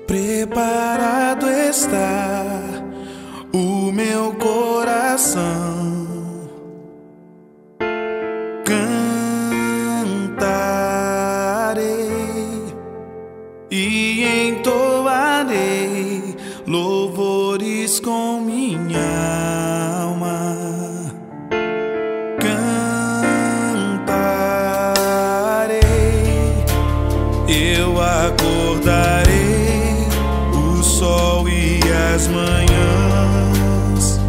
Preparado está o meu coração, cantarei e entoarei louvores com minha alma. Cantarei, eu acordarei o sol e as manhãs,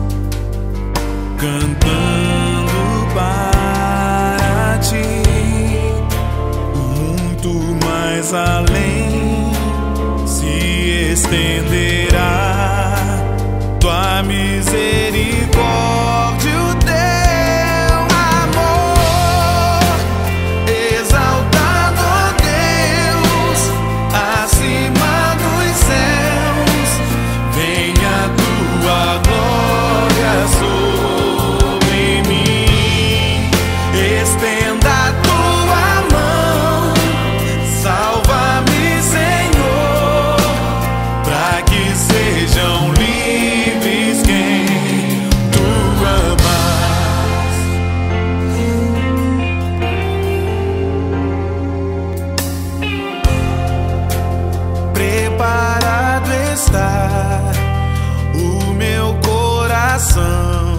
cantando para ti, muito mais além se estenderá tua misericórdia, o teu amor, exaltado, ó Deus, acima dos céus, venha a tua glória sobre mim, estenda a tua mão, salva-me, Senhor, para que sejam livres quem tu amas. Preparado está o meu coração,